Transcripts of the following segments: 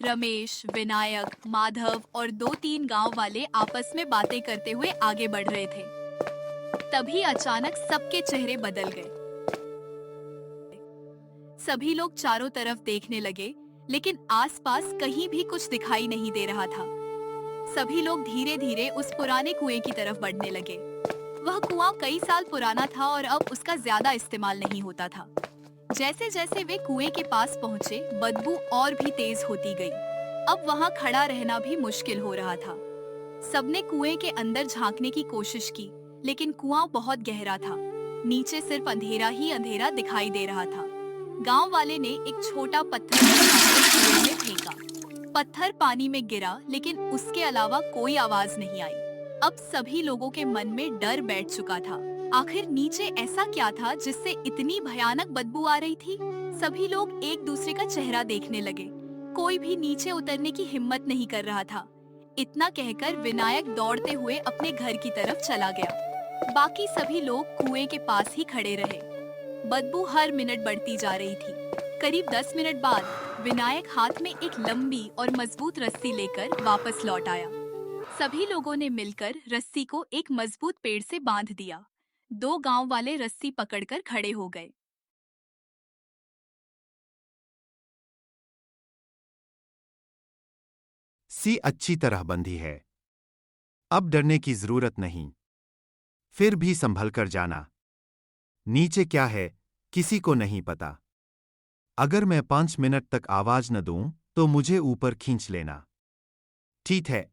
रमेश, विनायक, माधव और 2-3 गांव वाले आपस में बातें करते हुए आगे बढ़ रहे थे। तभी अचानक सबके चेहरे बदल गए। सभी लोग चारों तरफ देखने लगे, लेकिन आसपास कहीं भी कुछ दिखाई नहीं दे रहा था। सभी लोग धीरे-धीरे उस पुराने कुएं की तरफ बढ़ने लगे। वह कुआं कई साल पुराना था और अब उसका ज्यादा इस्तेमाल नहीं होता था। जैसे जैसे वे कुएं के पास पहुंचे, बदबू और भी तेज होती गई। अब वहां खड़ा रहना भी मुश्किल हो रहा था। सबने कुएं के अंदर झांकने की कोशिश की, लेकिन कुआं बहुत गहरा था। नीचे सिर्फ अंधेरा ही अंधेरा दिखाई दे रहा था। गांव वाले ने एक छोटा पत्थर उठाकर कुएं में फेंका। पत्थर पानी में गिरा, लेकिन उसके अलावा कोई आवाज नहीं आई। अब सभी लोगों के मन में डर बैठ चुका था। आखिर नीचे ऐसा क्या था जिससे इतनी भयानक बदबू आ रही थी? सभी लोग एक दूसरे का चेहरा देखने लगे। कोई भी नीचे उतरने की हिम्मत नहीं कर रहा था। इतना कहकर विनायक दौड़ते हुए अपने घर की तरफ चला गया। बाकी सभी लोग कुएं के पास ही खड़े रहे। बदबू हर मिनट बढ़ती जा रही थी। करीब 10 मिनट बाद विनायक हाथ में एक लंबी और मजबूत रस्सी लेकर वापस लौट आया। सभी लोगों ने मिलकर रस्सी को एक मजबूत पेड़ से बांध दिया। 2 गांव वाले रस्सी पकड़कर खड़े हो गए। सी अच्छी तरह बंधी है। अब डरने की जरूरत नहीं। फिर भी संभल कर जाना। नीचे क्या है, किसी को नहीं पता। अगर मैं 5 मिनट तक आवाज न दूं, तो मुझे ऊपर खींच लेना। ठीक है,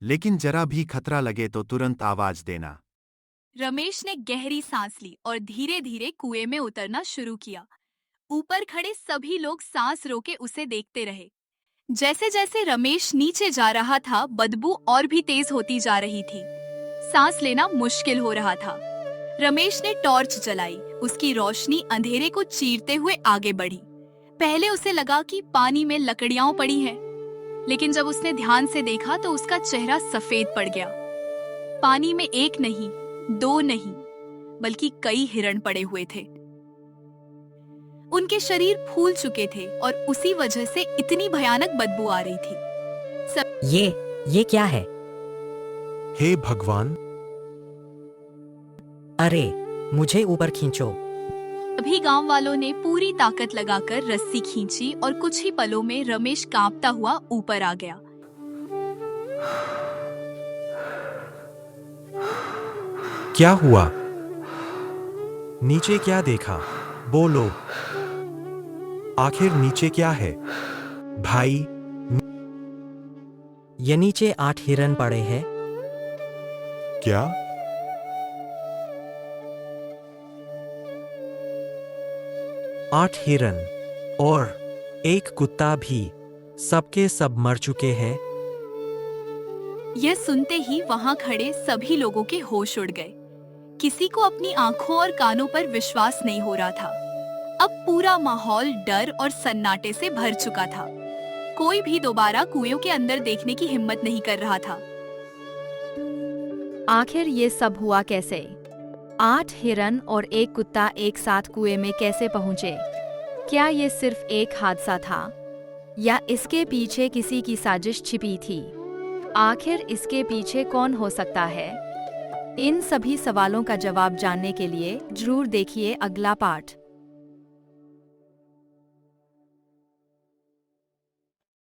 लेकिन जरा भी खतरा लगे तो तुरंत आवाज देना। रमेश ने गहरी सांस ली और धीरे-धीरे कुएं में उतरना शुरू किया। ऊपर खड़े सभी लोग सांस रोके उसे देखते रहे। जैसे जैसे रमेश नीचे जा रहा था, बदबू और भी तेज होती जा रही थी। सांस लेना मुश्किल हो रहा था। रमेश ने टॉर्च जलाई। उसकी रोशनी अंधेरे को चीरते हुए आगे बढ़ी। पहले उसे लगा कि पानी में लकड़ियां पड़ी हैं, लेकिन जब उसने ध्यान से देखा तो उसका चेहरा सफेद पड़ गया। पानी में एक नहीं, 2 नहीं, बल्कि कई हिरण पड़े हुए थे। उनके शरीर फूल चुके थे और उसी वजह से इतनी भयानक बदबू आ रही थी। ये क्या है? हे भगवान! अरे, मुझे ऊपर खींचो। सभी गांव वालों ने पूरी ताकत लगाकर रस्सी खींची और कुछ ही पलों में रमेश कांपता हुआ ऊपर आ गया। क्या हुआ? नीचे क्या देखा? बोलो। आखिर नीचे क्या है? भाई, ये नीचे 8 हिरन पड़े हैं। क्या? आठ हिरन और एक कुत्ता भी, सबके सब मर चुके हैं। यह सुनते ही वहां खड़े सभी लोगों के होश उड़ गए। किसी को अपनी आंखों और कानों पर विश्वास नहीं हो रहा था। अब पूरा माहौल डर और सन्नाटे से भर चुका था। कोई भी दोबारा कुएं के अंदर देखने की हिम्मत नहीं कर रहा था। आखिर ये सब हुआ कैसे? 8 हिरन और एक कुत्ता एक साथ कुएं में कैसे पहुंचे? क्या ये सिर्फ एक हादसा था, या इसके पीछे किसी की साजिश छिपी थी? आखिर इसके पीछे कौन हो सकता है? इन सभी सवालों का जवाब जानने के लिए जरूर देखिए अगला पार्ट।